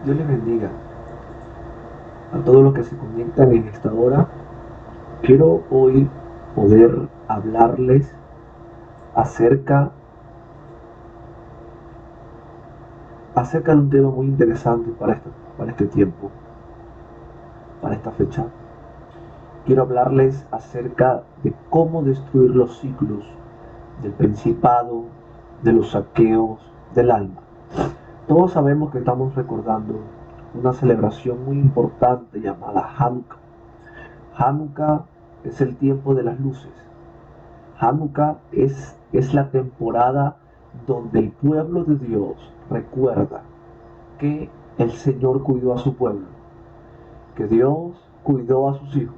Dios les bendiga a todos los que se conectan en esta hora. Quiero hoy poder hablarles acerca, acerca de un tema muy interesante para este tiempo, para esta fecha. Quiero hablarles acerca de cómo destruir los ciclos del principado, de los saqueos del alma. Todos sabemos que estamos recordando una celebración muy importante llamada Hanukkah. Hanukkah es el tiempo de las luces. Hanukkah es la temporada donde el pueblo de Dios recuerda que el Señor cuidó a su pueblo, que Dios cuidó a sus hijos.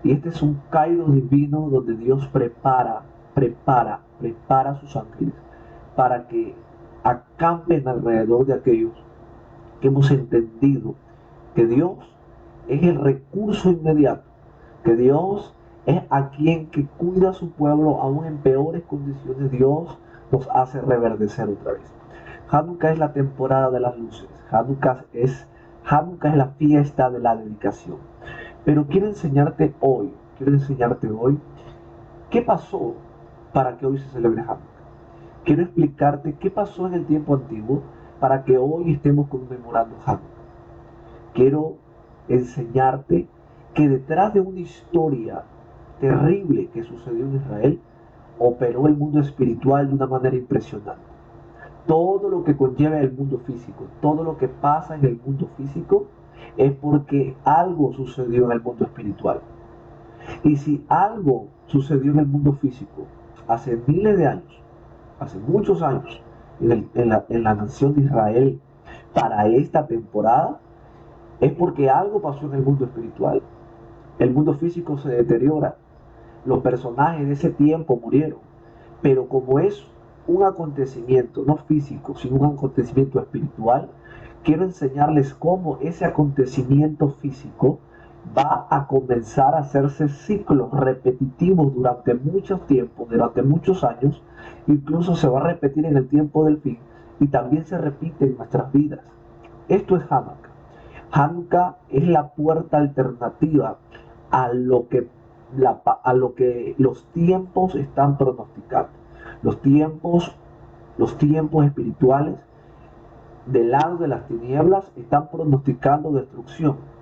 Y este es un cairo divino donde Dios prepara a sus ángeles para que acampen alrededor de aquellos que hemos entendido que Dios es el recurso inmediato, que Dios es a quien que cuida a su pueblo aún en peores condiciones. Dios nos hace reverdecer otra vez. Hanukkah es la temporada de las luces. Hanukkah es la fiesta de la dedicación. Pero quiero enseñarte hoy qué pasó para que hoy se celebre Hanukkah. Quiero explicarte qué pasó en el tiempo antiguo para que hoy estemos conmemorando Hanukkah. Quiero enseñarte que detrás de una historia terrible que sucedió en Israel, operó el mundo espiritual de una manera impresionante. Todo lo que conlleva el mundo físico, todo lo que pasa en el mundo físico, es porque algo sucedió en el mundo espiritual. Y si algo sucedió en el mundo físico hace miles de años, hace muchos años, en la nación de Israel, para esta temporada, es porque algo pasó en el mundo espiritual. El mundo físico se deteriora. Los personajes de ese tiempo murieron. Pero como es un acontecimiento no físico, sino un acontecimiento espiritual, quiero enseñarles cómo ese acontecimiento físico va a comenzar a hacerse ciclos repetitivos durante mucho tiempo, durante muchos años, incluso se va a repetir en el tiempo del fin y también se repite en nuestras vidas. Esto es Hanukkah. Hanukkah es la puerta alternativa a lo que, a lo que los tiempos están pronosticando. Los tiempos, los tiempos espirituales del lado de las tinieblas están pronosticando destrucción.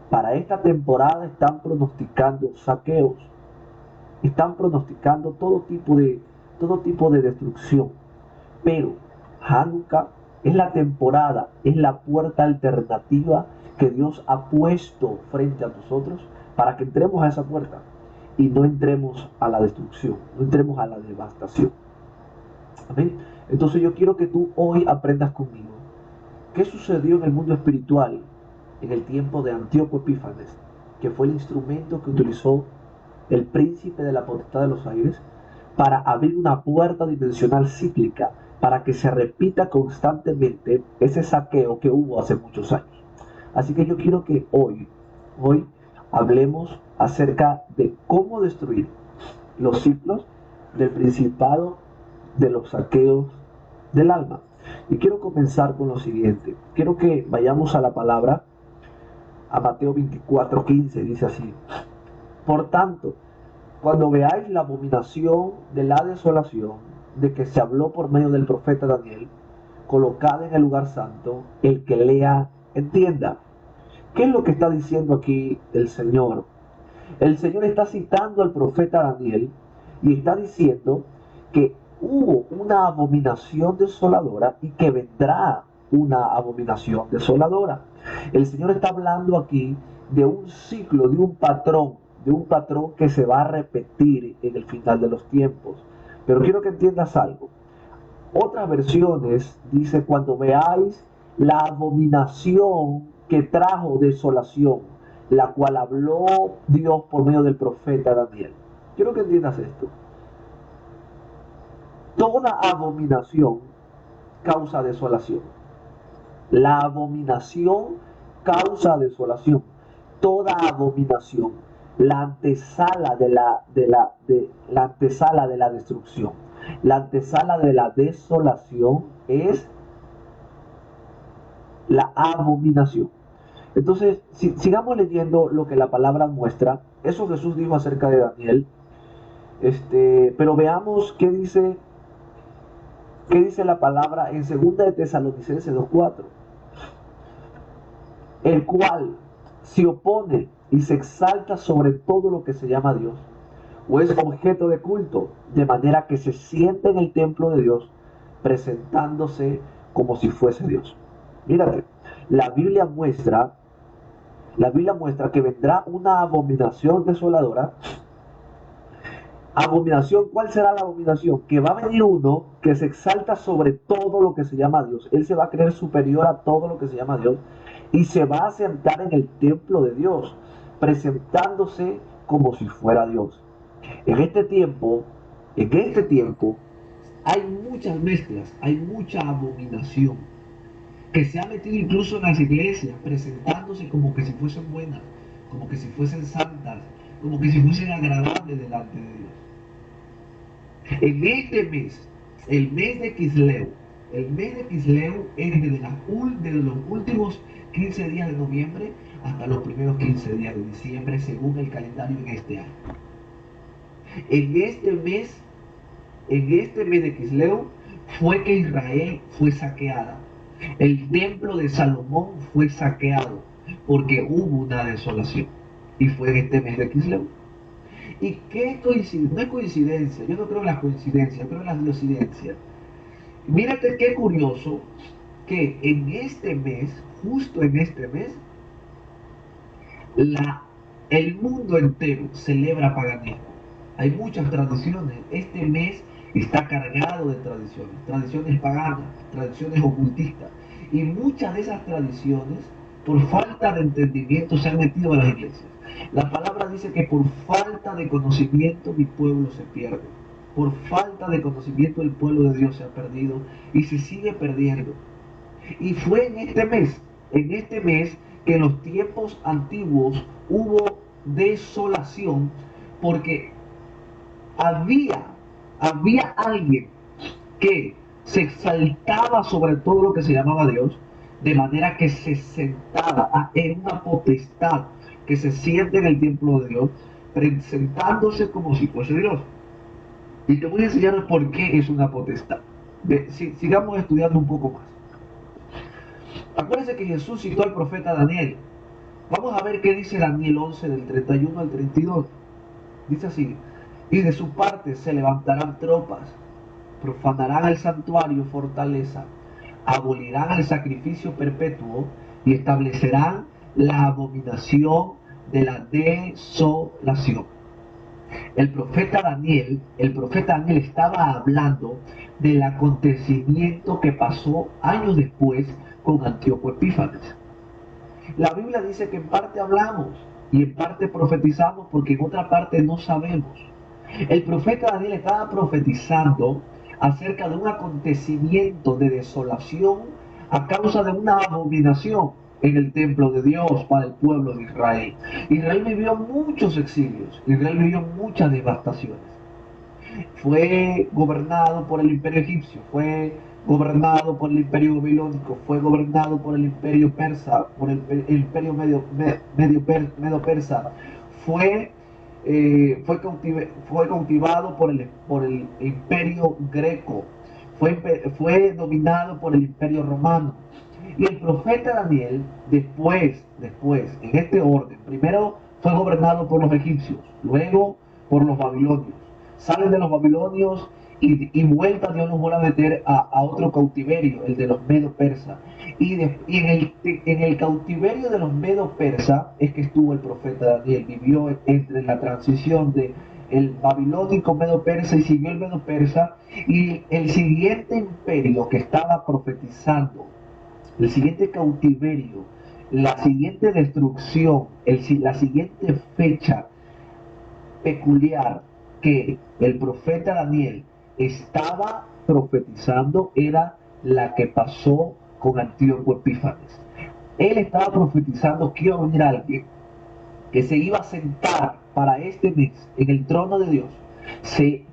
Para esta temporada están pronosticando saqueos, están pronosticando todo tipo de destrucción. Pero Hanukkah es la temporada, es la puerta alternativa que Dios ha puesto frente a nosotros para que entremos a esa puerta y no entremos a la destrucción, no entremos a la devastación. Amén. Entonces yo quiero que tú hoy aprendas conmigo qué sucedió en el mundo espiritual en el tiempo de Antíoco Epífanes, que fue el instrumento que utilizó el príncipe de la potestad de los aires para abrir una puerta dimensional cíclica para que se repita constantemente ese saqueo que hubo hace muchos años. Así que yo quiero que hoy hablemos acerca de cómo destruir los ciclos del principado de los saqueos del alma. Y quiero comenzar con lo siguiente. Quiero que vayamos a la palabra, a Mateo 24:15, dice así: por tanto, cuando veáis la abominación de la desolación de que se habló por medio del profeta Daniel, colocada en el lugar santo, el que lea, entienda. ¿Qué es lo que está diciendo aquí el Señor? El Señor está citando al profeta Daniel y está diciendo que hubo una abominación desoladora y que vendrá una abominación desoladora. El Señor está hablando aquí de un ciclo, de un patrón que se va a repetir en el final de los tiempos. Pero quiero que entiendas algo. Otras versiones dice cuando veáis la abominación que trajo desolación, la cual habló Dios por medio del profeta Daniel. Quiero que entiendas esto. Toda abominación causa desolación. La abominación causa desolación. Toda abominación, la antesala de la destrucción, la antesala de la desolación es la abominación. Entonces, sigamos leyendo lo que la palabra muestra. Eso Jesús dijo acerca de Daniel. Pero veamos qué dice la palabra en 2 de Tesalonicenses 2:4. El cual se opone y se exalta sobre todo lo que se llama Dios, o es objeto de culto, de manera que se siente en el templo de Dios, presentándose como si fuese Dios. Mírate, la Biblia muestra, la Biblia muestra que vendrá una abominación desoladora. Abominación, ¿cuál será la abominación? Que va a venir uno que se exalta sobre todo lo que se llama Dios. Él se va a creer superior a todo lo que se llama Dios y se va a sentar en el templo de Dios, presentándose como si fuera Dios. En este tiempo, hay muchas mezclas, hay mucha abominación que se ha metido incluso en las iglesias, presentándose como que si fuesen buenas, como que si fuesen santas, como que si fuesen agradables delante de Dios. En este mes, el mes de Kisleu es desde los últimos 15 días de noviembre hasta los primeros 15 días de diciembre, según el calendario en este año. En este mes, de Kisleu, fue que Israel fue saqueada. El templo de Salomón fue saqueado porque hubo una desolación. Y fue en este mes de Kisleu. ¿Y qué coincidencia? No es coincidencia, yo no creo en las coincidencias, yo creo en las diosidencias. Mírate qué curioso que en este mes, justo en este mes, la, el mundo entero celebra paganismo. Hay muchas tradiciones. Este mes está cargado de tradiciones, tradiciones paganas, tradiciones ocultistas. Y muchas de esas tradiciones, por falta de entendimiento, se han metido a las iglesias. La palabra dice que por falta de conocimiento mi pueblo se pierde. Por falta de conocimiento el pueblo de Dios se ha perdido y se sigue perdiendo. Y fue en este mes que en los tiempos antiguos hubo desolación porque había, había alguien que se exaltaba sobre todo lo que se llamaba Dios, de manera que se sentaba en una potestad que se siente en el templo de Dios, presentándose como si fuese Dios. Y te voy a enseñar por qué es una potestad. Sigamos estudiando un poco más. Acuérdense que Jesús citó al profeta Daniel. Vamos a ver qué dice Daniel 11 del 31 al 32. Dice así: y de su parte se levantarán tropas, profanarán el santuario fortaleza, abolirán el sacrificio perpetuo y establecerán la abominación de la desolación. El profeta Daniel estaba hablando del acontecimiento que pasó años después con Antíoco Epífanes. La Biblia dice que en parte hablamos y en parte profetizamos porque en otra parte no sabemos. El profeta Daniel estaba profetizando acerca de un acontecimiento de desolación a causa de una abominación en el templo de Dios para el pueblo de Israel. Israel vivió muchos exilios, Israel vivió muchas devastaciones. Fue gobernado por el imperio egipcio, fue gobernado por el imperio babilónico, fue gobernado por el imperio persa, por el imperio medio persa, fue, fue cautivado por el imperio greco, fue dominado por el imperio romano. Y el profeta Daniel, después, en este orden, primero fue gobernado por los egipcios, luego por los babilonios. Salen de los babilonios y vuelta Dios nos vuelve a meter a otro cautiverio, el de los medo persas. Y en el cautiverio de los medo persas es que estuvo el profeta Daniel, vivió entre la transición de el babilónico medo persa y siguió el medo persa, y el siguiente imperio que estaba profetizando, el siguiente cautiverio, la siguiente destrucción, la siguiente fecha peculiar que el profeta Daniel estaba profetizando era la que pasó con Antíoco Epífanes. Él estaba profetizando que iba a venir alguien que se iba a sentar para este mes en el trono de Dios.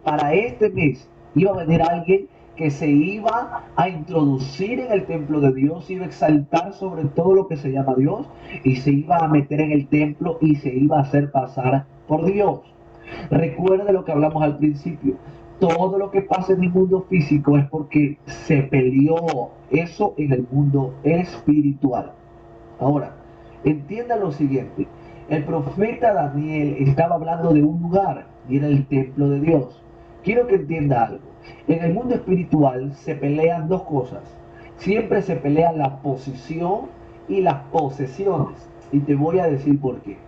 Para este mes iba a venir alguien que se iba a introducir en el templo de Dios, se iba a exaltar sobre todo lo que se llama Dios y se iba a meter en el templo y se iba a hacer pasar por Dios. Recuerda lo que hablamos al principio. Todo lo que pasa en el mundo físico es porque se peleó eso en el mundo espiritual. Ahora, entienda lo siguiente. El profeta Daniel estaba hablando de un lugar y era el templo de Dios. Quiero que entienda algo. En el mundo espiritual se pelean dos cosas. Siempre se pelea la posición y las posesiones. Y te voy a decir por qué.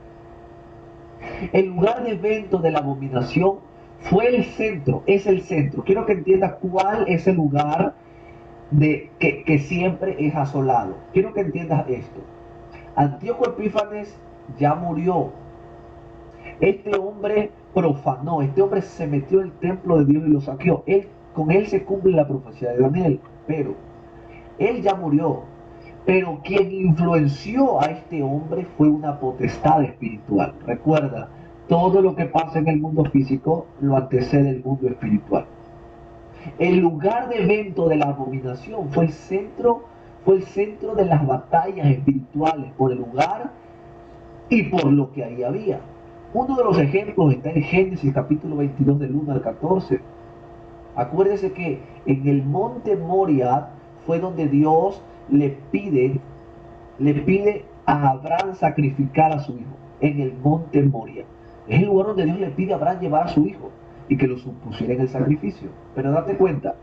El lugar de evento de la abominación fue el centro, es el centro. Quiero que entiendas cuál es el lugar que siempre es asolado. Quiero que entiendas esto. Antíoco Epífanes ya murió. Este hombre profanó, este hombre se metió en el templo de Dios y lo saqueó. Con él se cumple la profecía de Daniel, pero él ya murió. Pero quien influenció a este hombre fue una potestad espiritual. Recuerda, todo lo que pasa en el mundo físico lo antecede el mundo espiritual. El lugar de evento de la abominación fue el centro de las batallas espirituales, por el lugar y por lo que ahí había. Uno de los ejemplos está en Génesis capítulo 22 del 1 al 14. Acuérdese que en el monte Moria fue donde Dios le pide a Abraham sacrificar a su hijo, en el monte Moria. Es el lugar donde Dios le pide a Abraham llevar a su hijo y que lo supusiera en el sacrificio. Pero date cuenta,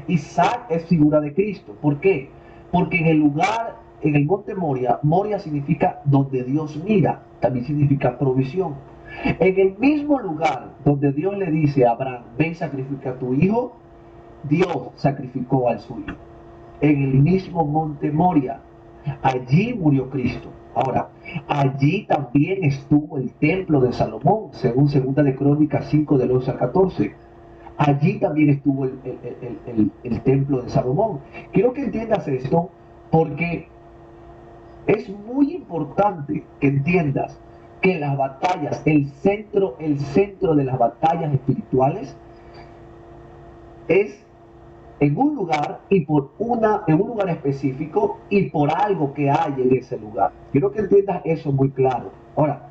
Isaac es figura de Cristo. ¿Por qué? Porque en el monte Moria, Moria significa donde Dios mira, también significa provisión. En el mismo lugar donde Dios le dice a Abraham, ven, sacrifica a tu hijo, Dios sacrificó al suyo. En el mismo monte Moria, allí murió Cristo. Ahora, allí también estuvo el templo de Salomón, según 2 de Crónicas 5 del 11 al 14. Allí también estuvo el templo de Salomón. Quiero que entiendas esto porque es muy importante que entiendas que las batallas, el centro de las batallas espirituales es en un lugar en un lugar específico y por algo que hay en ese lugar. Quiero que entiendas eso muy claro. Ahora,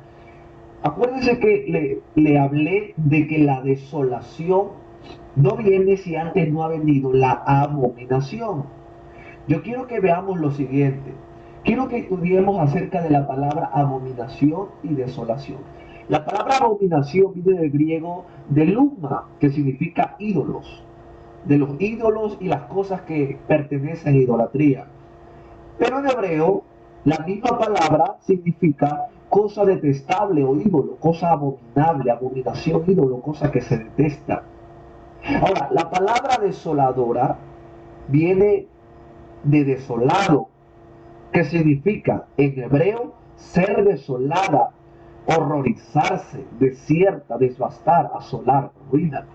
acuérdense que le hablé de que la desolación no viene si antes no ha venido la abominación. Yo quiero que veamos lo siguiente. Quiero que estudiemos acerca de la palabra abominación y desolación. La palabra abominación viene del griego deluma, que significa ídolos. De los ídolos y las cosas que pertenecen a idolatría. Pero en hebreo, la misma palabra significa cosa detestable o ídolo, cosa abominable, abominación, ídolo, cosa que se detesta. Ahora, la palabra desoladora viene de desolado, que significa en hebreo ser desolada, horrorizarse, desierta, devastar, asolar, ruina.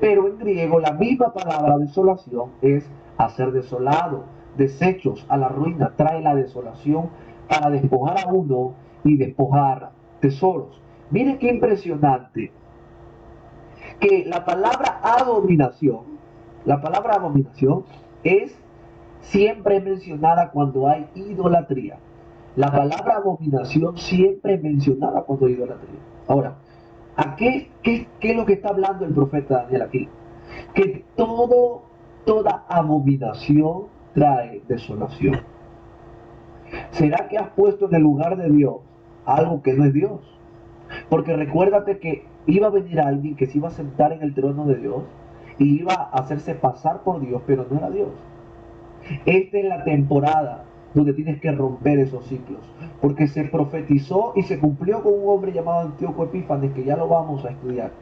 Pero en griego la misma palabra desolación es hacer desolado, desechos, a la ruina, trae la desolación para despojar a uno y despojar tesoros. Miren qué impresionante que la palabra abominación es siempre mencionada cuando hay idolatría. La palabra abominación siempre es mencionada cuando hay idolatría. Ahora, ¿qué es lo que está hablando el profeta Daniel aquí? Que toda abominación trae desolación. ¿Será que has puesto en el lugar de Dios algo que no es Dios? Porque recuérdate que iba a venir alguien que se iba a sentar en el trono de Dios y iba a hacerse pasar por Dios, pero no era Dios. Esta es la temporada donde tienes que romper esos ciclos, porque se profetizó y se cumplió con un hombre llamado Antíoco Epífanes, que ya lo vamos a estudiar,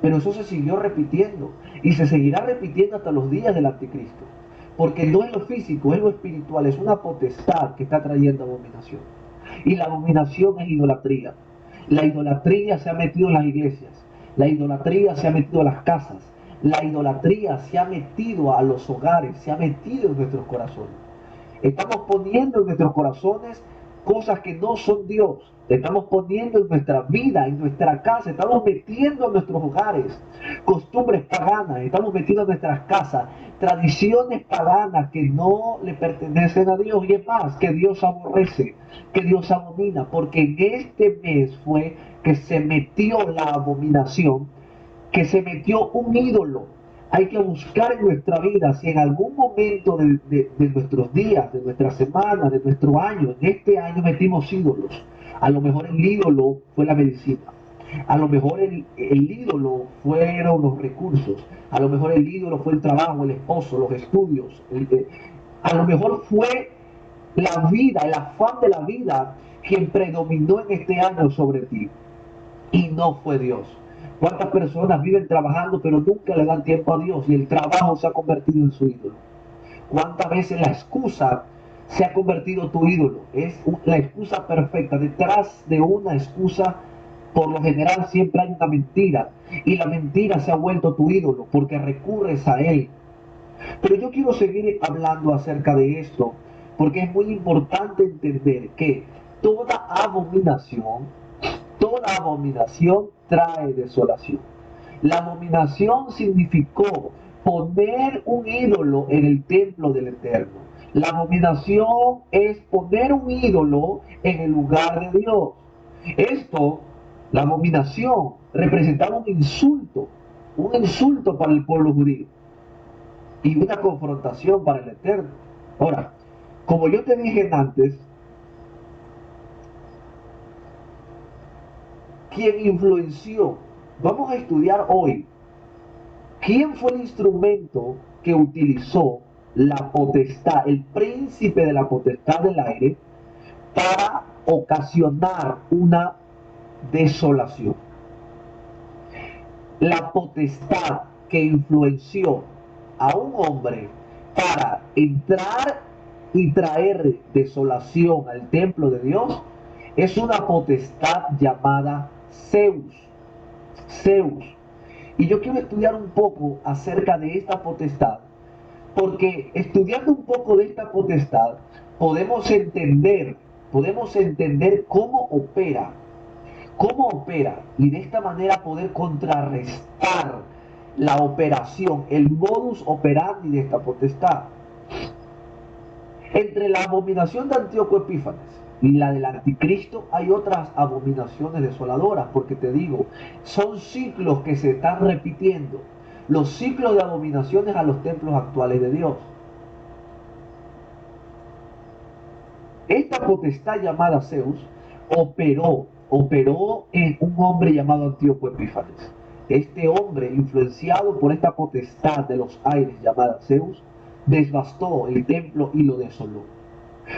pero eso se siguió repitiendo y se seguirá repitiendo hasta los días del anticristo, porque no es lo físico, es lo espiritual, es una potestad que está trayendo abominación, y la abominación es idolatría. La idolatría se ha metido en las iglesias, la idolatría se ha metido a las casas, la idolatría se ha metido a los hogares, se ha metido en nuestros corazones. Estamos poniendo en nuestros corazones cosas que no son Dios. Estamos poniendo en nuestra vida, en nuestra casa, estamos metiendo en nuestros hogares costumbres paganas, estamos metiendo en nuestras casas tradiciones paganas que no le pertenecen a Dios, y es más, que Dios aborrece, que Dios abomina, porque en este mes fue que se metió la abominación, que se metió un ídolo. Hay que buscar en nuestra vida si en algún momento de nuestros días, de nuestra semana, de nuestro año, en este año metimos ídolos. A lo mejor el ídolo fue la medicina. A lo mejor el ídolo fueron los recursos. A lo mejor el ídolo fue el trabajo, el esposo, los estudios. A lo mejor fue la vida, el afán de la vida quien predominó en este año sobre ti. Y no fue Dios. ¿Cuántas personas viven trabajando pero nunca le dan tiempo a Dios y el trabajo se ha convertido en su ídolo? ¿Cuántas veces la excusa se ha convertido tu ídolo? Es la excusa perfecta. Detrás de una excusa, por lo general, siempre hay una mentira. Y la mentira se ha vuelto tu ídolo porque recurres a él. Pero yo quiero seguir hablando acerca de esto porque es muy importante entender que toda abominación trae desolación. La abominación significó poner un ídolo en el templo del Eterno. La abominación es poner un ídolo en el lugar de Dios. Esto, la abominación, representaba un insulto para el pueblo judío y una confrontación para el Eterno. Ahora, como yo te dije antes, quien influenció, vamos a estudiar hoy, quién fue el instrumento que utilizó la potestad, el príncipe de la potestad del aire, para ocasionar una desolación. La potestad que influenció a un hombre para entrar y traer desolación al templo de Dios es una potestad llamada Zeus. Zeus. Y yo quiero estudiar un poco acerca de esta potestad, porque estudiando un poco de esta potestad podemos entender cómo opera, y de esta manera poder contrarrestar la operación, el modus operandi de esta potestad. Entre la abominación de Antíoco Epífanes y la del anticristo hay otras abominaciones desoladoras, porque te digo, son ciclos que se están repitiendo, los ciclos de abominaciones a los templos actuales de Dios. Esta potestad llamada Zeus operó en un hombre llamado Antíoco Epífanes. Este hombre, influenciado por esta potestad de los aires llamada Zeus, devastó el templo y lo desoló.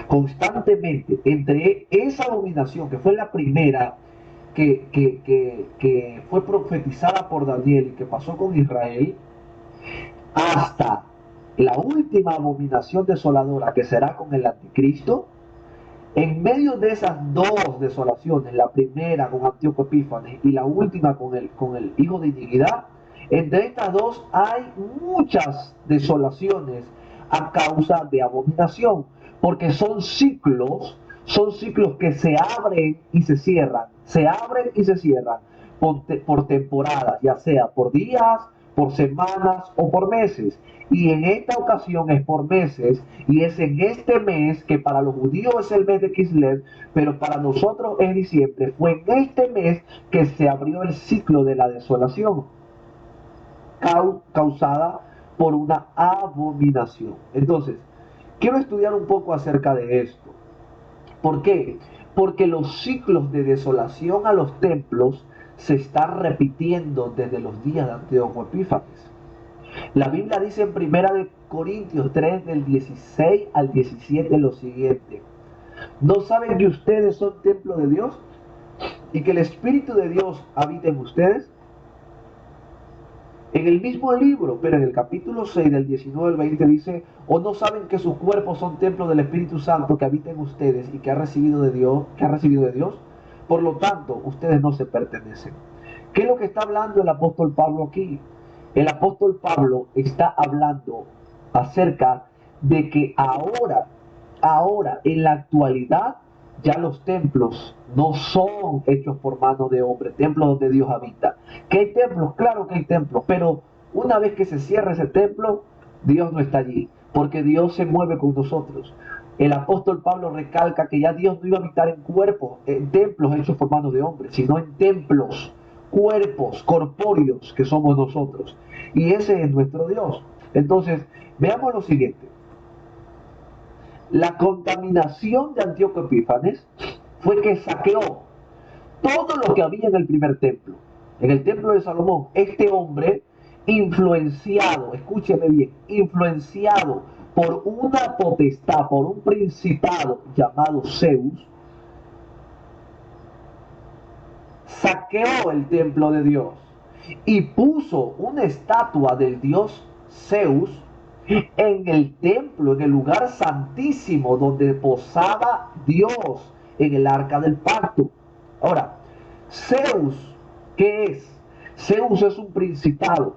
Constantemente, entre esa abominación que fue la primera que fue profetizada por Daniel y que pasó con Israel, hasta la última abominación desoladora que será con el anticristo, en medio de esas dos desolaciones, la primera con Antíoco Epífanes y la última con el hijo de iniquidad, entre estas dos hay muchas desolaciones a causa de abominación, porque son ciclos que se abren y se cierran, por temporadas, ya sea por días, por semanas o por meses. Y en esta ocasión es por meses, y es en este mes que para los judíos es el mes de Kislev, pero para nosotros es diciembre. Fue en este mes que se abrió el ciclo de la desolación causada por una abominación. Entonces, quiero estudiar un poco acerca de esto. ¿Por qué? Porque los ciclos de desolación a los templos se están repitiendo desde los días de Antíoco Epífanes. La Biblia dice en 1 Corintios 3, del 16 al 17, lo siguiente: ¿no saben que ustedes son templo de Dios y que el Espíritu de Dios habita en ustedes? En el mismo libro, pero en el capítulo 6, del 19 al 20, dice: ¿o no saben que sus cuerpos son templo del Espíritu Santo que habita en ustedes y que ha recibido de Dios? Por lo tanto, ustedes no se pertenecen. ¿Qué es lo que está hablando el apóstol Pablo aquí? El apóstol Pablo está hablando acerca de que ahora, en la actualidad, ya los templos no son hechos por mano de hombre, templos donde Dios habita. ¿Que hay templos? Claro que hay templos, pero una vez que se cierra ese templo, Dios no está allí, porque Dios se mueve con nosotros. El apóstol Pablo recalca que ya Dios no iba a habitar en cuerpos, en templos hechos por manos de hombres, sino en templos, cuerpos corpóreos que somos nosotros. Y ese es nuestro Dios. Entonces, veamos lo siguiente. La contaminación de Antíoco Epífanes fue que saqueó todo lo que había en el primer templo. En el templo de Salomón, este hombre, influenciado, escúcheme bien, influenciado por una potestad, por un principado llamado Zeus, saqueó el templo de Dios y puso una estatua del dios Zeus en el templo, en el lugar santísimo donde posaba Dios en el arca del pacto. Ahora, Zeus, ¿qué es? Zeus es un principado,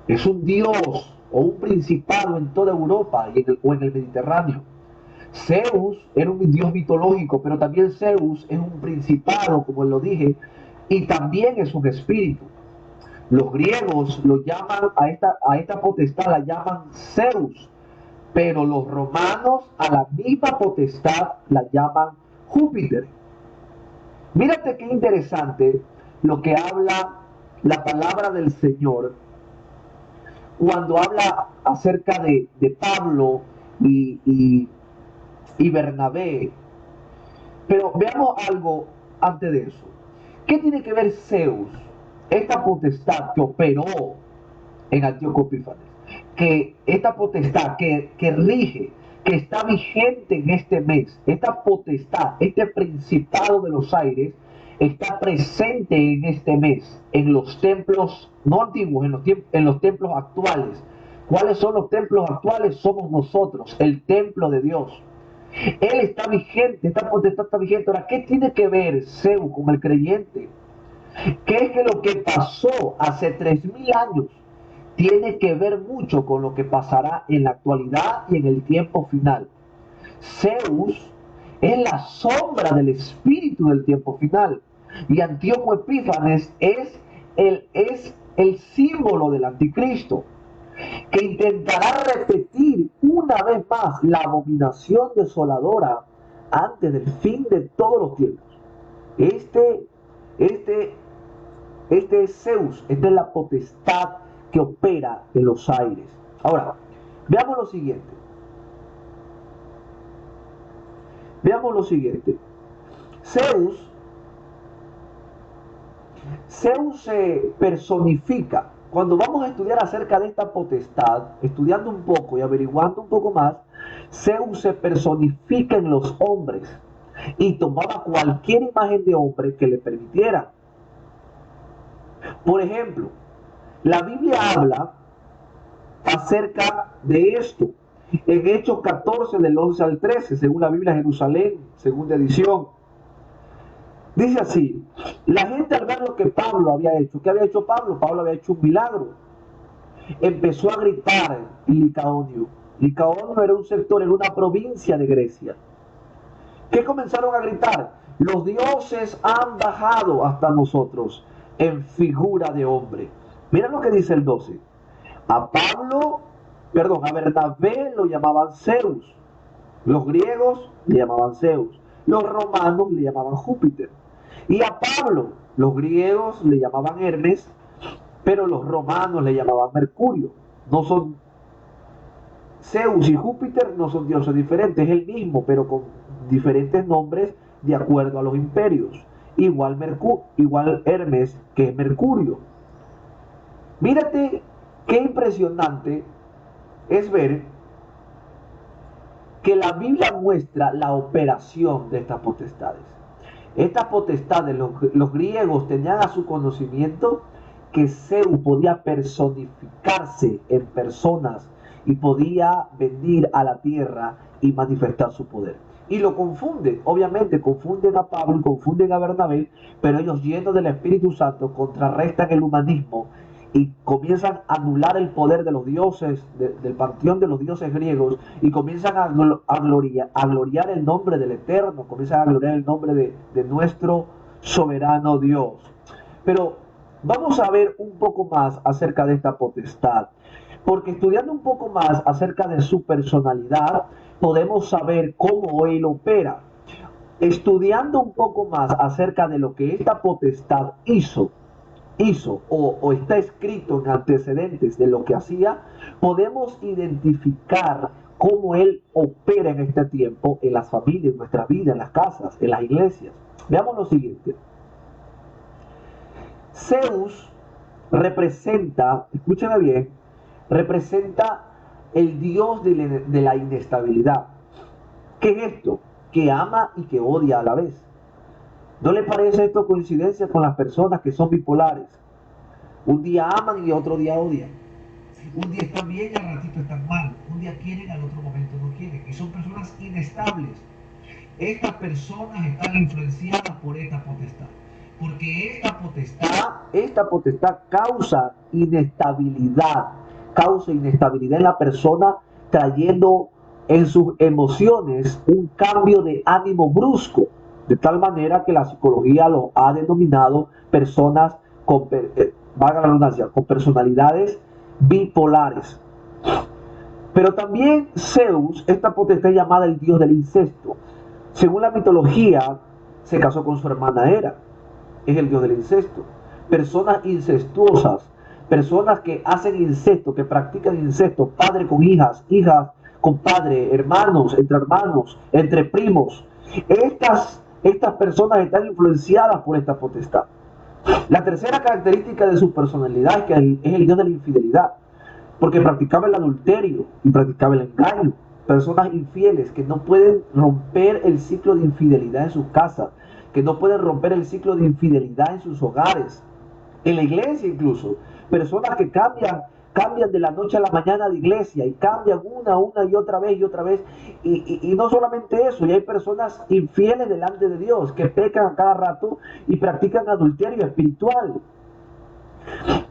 es un dios o un principado en toda Europa o en el Mediterráneo. Zeus era un dios mitológico, pero también Zeus es un principado, como lo dije, y también es un espíritu. Los griegos lo llaman a esta potestad la llaman Zeus, pero los romanos a la misma potestad la llaman Júpiter. Mírate qué interesante lo que habla la palabra del Señor cuando habla acerca de Pablo y Bernabé. Pero veamos algo antes de eso. ¿Qué tiene que ver Zeus, esta potestad que operó en Antíoco Epífanes? Que esta potestad que rige, que está vigente en este mes, esta potestad, este principado de los aires, está presente en este mes, en los templos, no antiguos, en los templos actuales. ¿Cuáles son los templos actuales? Somos nosotros, el templo de Dios. Él está vigente, esta potestad está vigente. Ahora, ¿qué tiene que ver Zeus con el creyente? ¿Qué es que lo que pasó hace 3000 años tiene que ver mucho con lo que pasará en la actualidad y en el tiempo final? Zeus es la sombra del espíritu del tiempo final. Y Antíoco Epífanes es el símbolo del anticristo, que intentará repetir una vez más la abominación desoladora antes del fin de todos los tiempos. Este es Zeus, esta es la potestad que opera en los aires. Ahora, veamos lo siguiente. Veamos lo siguiente. Zeus se personifica. Cuando vamos a estudiar acerca de esta potestad, estudiando un poco y averiguando un poco más, Zeus se personifica en los hombres y tomaba cualquier imagen de hombre que le permitiera. Por ejemplo, la Biblia habla acerca de esto en Hechos 14 del 11 al 13, según la Biblia Jerusalén, segunda edición. Dice así: la gente al ver lo que Pablo había hecho, ¿qué había hecho Pablo? Pablo había hecho un milagro. Empezó a gritar en Licaonio. Licaonio era un sector, era una provincia de Grecia. ¿Qué comenzaron a gritar? Los dioses han bajado hasta nosotros en figura de hombre. Mira lo que dice el 12. A Bernabé lo llamaban Zeus. Los griegos le llamaban Zeus. Los romanos le llamaban Júpiter. Y a Pablo, los griegos le llamaban Hermes, pero los romanos le llamaban Mercurio. No son Zeus y Júpiter, no son dioses diferentes, es el mismo, pero con diferentes nombres de acuerdo a los imperios. Igual Hermes, que es Mercurio. Mírate qué impresionante es ver que la Biblia muestra la operación de estas potestades. Estas potestades, los griegos tenían a su conocimiento que Zeus podía personificarse en personas y podía venir a la tierra y manifestar su poder. Y lo confunden, obviamente confunden a Pablo y confunden a Bernabé, pero ellos, llenos del Espíritu Santo, contrarrestan el humanismo y comienzan a anular el poder de los dioses, del panteón de los dioses griegos, y comienzan a gloriar el nombre del Eterno, comienzan a gloriar el nombre de nuestro soberano Dios. Pero vamos a ver un poco más acerca de esta potestad, porque estudiando un poco más acerca de su personalidad, podemos saber cómo él opera. Estudiando un poco más acerca de lo que esta potestad hizo o está escrito en antecedentes de lo que hacía, podemos identificar cómo él opera en este tiempo en las familias, en nuestra vida, en las casas, en las iglesias. Veamos lo siguiente. Zeus representa, escúchame bien, representa el dios de la inestabilidad. ¿Qué es esto? Que ama y que odia a la vez. ¿No le parece esto coincidencia con las personas que son bipolares? Un día aman y otro día odian. Un día están bien y al ratito están mal. Un día quieren, al otro momento no quieren. Y son personas inestables. Estas personas están influenciadas por esta potestad. Porque esta potestad causa inestabilidad en la persona, trayendo en sus emociones un cambio de ánimo brusco, de tal manera que la psicología lo ha denominado personas con, valga la redundancia, con personalidades bipolares. Pero también Zeus, esta potestad llamada el dios del incesto. Según la mitología, se casó con su hermana Hera. Es el dios del incesto. Personas incestuosas, personas que hacen incesto, que practican incesto, padre con hijas, hijas con padre, hermanos, entre primos. Estas personas están influenciadas por esta potestad. La tercera característica de su personalidad es que es el dios de la infidelidad, porque practicaba el adulterio y practicaba el engaño. Personas infieles que no pueden romper el ciclo de infidelidad en sus casas, que no pueden romper el ciclo de infidelidad en sus hogares, en la iglesia incluso. Personas que cambian de la noche a la mañana de iglesia y cambian una y otra vez. Y no solamente eso, y hay personas infieles delante de Dios que pecan a cada rato y practican adulterio espiritual.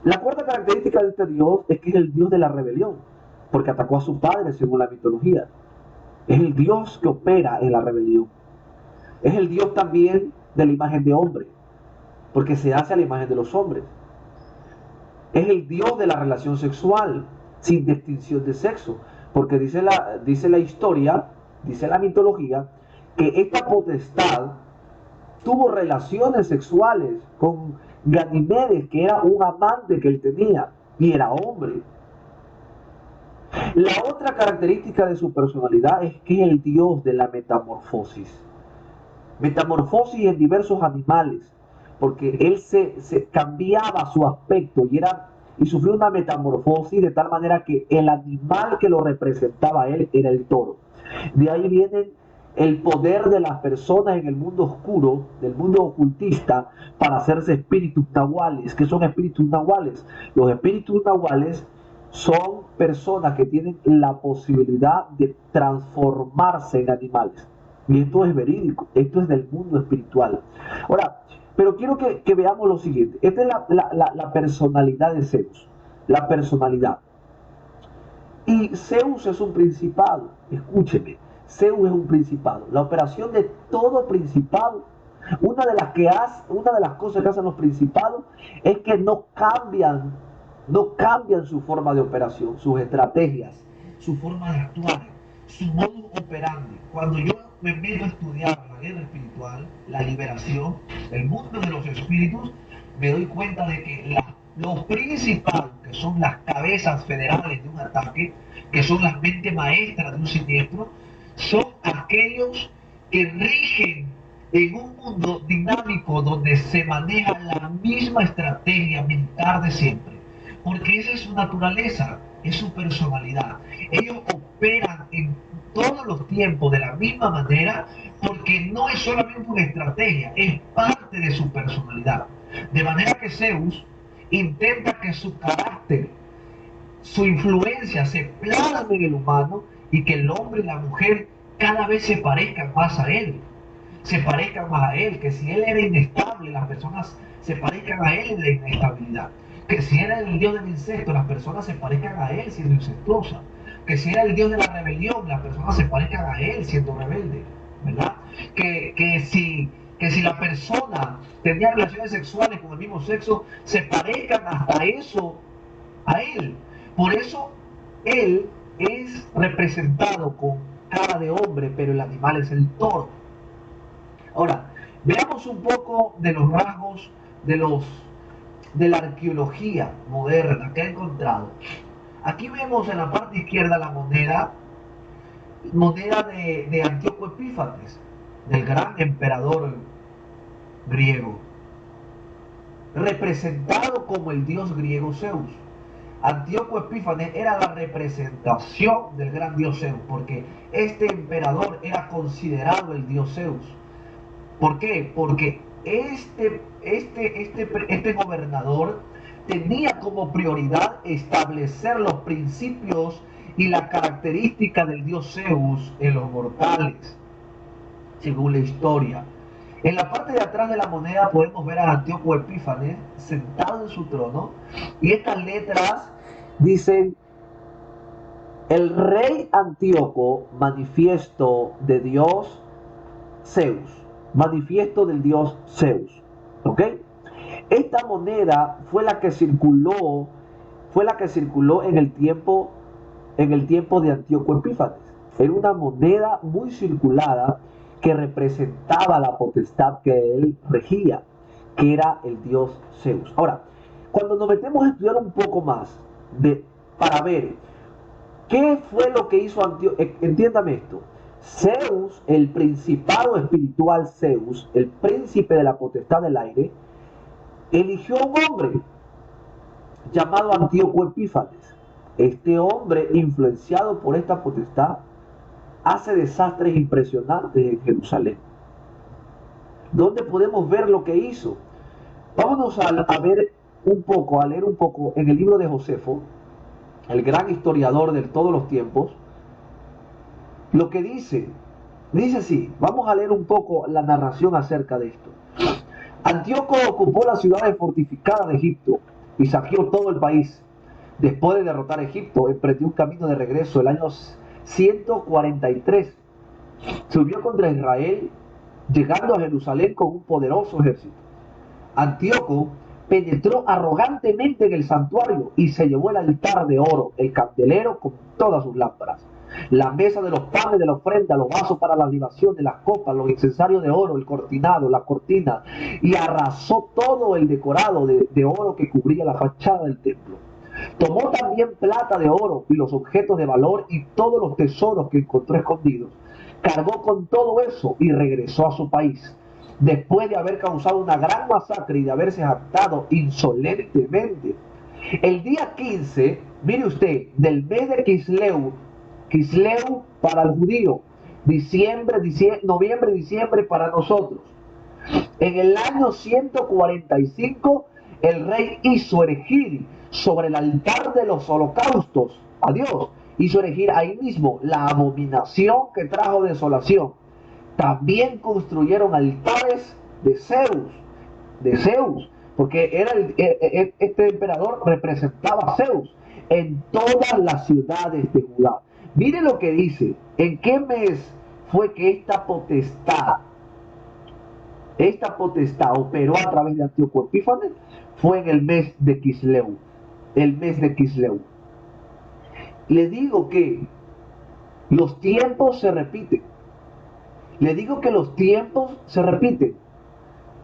La cuarta característica de este Dios es que es el Dios de la rebelión, porque atacó a su padre según la mitología. Es el Dios que opera en la rebelión. Es el Dios también de la imagen de hombre, porque se hace a la imagen de los hombres. Es el Dios de la relación sexual, sin distinción de sexo, porque dice la historia, dice la mitología, que esta potestad tuvo relaciones sexuales con Ganimedes, que era un amante que él tenía, y era hombre. La otra característica de su personalidad es que es el Dios de la metamorfosis. Metamorfosis en diversos animales, porque él se cambiaba su aspecto y sufrió una metamorfosis de tal manera que el animal que lo representaba a él era el toro. De ahí viene el poder de las personas en el mundo oscuro, del mundo ocultista, para hacerse espíritus nahuales. ¿Qué son espíritus nahuales? Los espíritus nahuales son personas que tienen la posibilidad de transformarse en animales. Y esto es verídico, esto es del mundo espiritual. Ahora, pero quiero que veamos lo siguiente. Esta es la personalidad de Zeus. La personalidad. Y Zeus es un principado. Escúcheme. Zeus es un principado. La operación de todo principado. Una de las cosas que hacen los principados es que no cambian su forma de operación, sus estrategias, su forma de actuar, su modus operandi. Cuando yo me meto a estudiar la guerra espiritual, la liberación, el mundo de los espíritus, me doy cuenta de que los principados, que son las cabezas federales de un ataque, que son las mentes maestras de un siniestro, son aquellos que rigen en un mundo dinámico donde se maneja la misma estrategia militar de siempre, porque esa es su naturaleza, es su personalidad. Ellos operan en todos los tiempos de la misma manera, porque no es solamente una estrategia, es parte de su personalidad. De manera que Zeus intenta que su carácter, su influencia se plasme en el humano y que el hombre y la mujer cada vez se parezcan más a él. Que si él era inestable, las personas se parezcan a él en la inestabilidad. Que si era el Dios del incesto, las personas se parezcan a él siendo incestuosas. Que si era el Dios de la rebelión, las personas se parezcan a él siendo rebelde, ¿verdad? Que si la persona tenía relaciones sexuales con el mismo sexo, se parezcan hasta eso a él. Por eso él es representado con cara de hombre, pero el animal es el toro. Ahora, veamos un poco de los rasgos de la arqueología moderna que ha encontrado. Aquí vemos en la parte izquierda la moneda de Antíoco Epífanes, del gran emperador griego, representado como el dios griego Zeus. Antíoco Epífanes era la representación del gran dios Zeus, porque este emperador era considerado el dios Zeus. ¿Por qué? Porque este gobernador tenía como prioridad establecer los principios y la característica del dios Zeus en los mortales, según la historia. En la parte de atrás de la moneda podemos ver a Antíoco Epífanes sentado en su trono, y estas letras dicen: el rey Antíoco, manifiesto de Dios Zeus. Manifiesto del dios Zeus. ¿Ok? Esta moneda fue la que circuló en el tiempo de Antíoco Epífanes. Era una moneda muy circulada que representaba la potestad que él regía, que era el dios Zeus. Ahora, cuando nos metemos a estudiar un poco más para ver qué fue lo que hizo Antíoco, entiéndame esto. Zeus, el principado espiritual Zeus, el príncipe de la potestad del aire, eligió a un hombre llamado Antíoco Epífanes. Este hombre, influenciado por esta potestad, hace desastres impresionantes en Jerusalén. ¿Dónde podemos ver lo que hizo? Vámonos a ver un poco, a leer un poco en el libro de Josefo, el gran historiador de todos los tiempos. Lo que dice así, vamos a leer un poco la narración acerca de esto. Antíoco ocupó las ciudades fortificadas de Egipto y saqueó todo el país. Después de derrotar a Egipto, emprendió un camino de regreso el año 143. Subió contra Israel, llegando a Jerusalén con un poderoso ejército. Antíoco penetró arrogantemente en el santuario y se llevó el altar de oro, el candelero con todas sus lámparas, la mesa de los panes de la ofrenda, los vasos para las libaciones, las copas, los incensarios de oro, el cortinado, la cortina, y arrasó todo el decorado de oro que cubría la fachada del templo. Tomó también plata de oro y los objetos de valor y todos los tesoros que encontró escondidos. Cargó con todo eso y regresó a su país, después de haber causado una gran masacre y de haberse jactado insolentemente. El día 15, mire usted, del mes de Kisleu para el judío, noviembre, diciembre para nosotros. En el año 145, el rey hizo erigir sobre el altar de los holocaustos a Dios, hizo erigir ahí mismo la abominación que trajo desolación. También construyeron altares de Zeus, porque este emperador representaba a Zeus en todas las ciudades de Judá. Mire lo que dice: ¿en qué mes fue que esta potestad operó a través de Antíoco Epífanes? Fue en el mes de Kisleu. Le digo que los tiempos se repiten.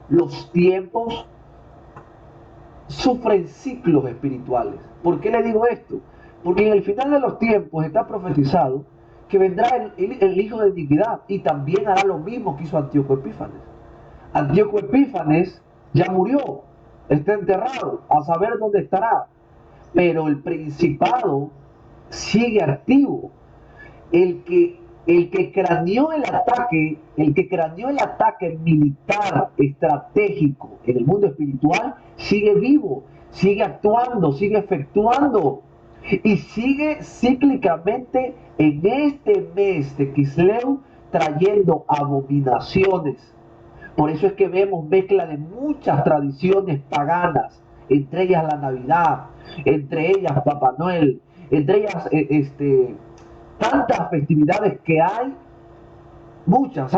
Los tiempos sufren ciclos espirituales. ¿Por qué le digo esto? Porque en el final de los tiempos está profetizado que vendrá el hijo de iniquidad y también hará lo mismo que hizo Antíoco Epífanes. Antíoco Epífanes ya murió, está enterrado, a saber dónde estará, pero el principado sigue activo. El que craneó el ataque militar estratégico en el mundo espiritual sigue vivo, sigue actuando, sigue efectuando y sigue cíclicamente en este mes de Kisleu trayendo abominaciones. Por eso es que vemos mezcla de muchas tradiciones paganas entre ellas la Navidad, entre ellas Papá Noel, entre ellas tantas festividades que hay muchas,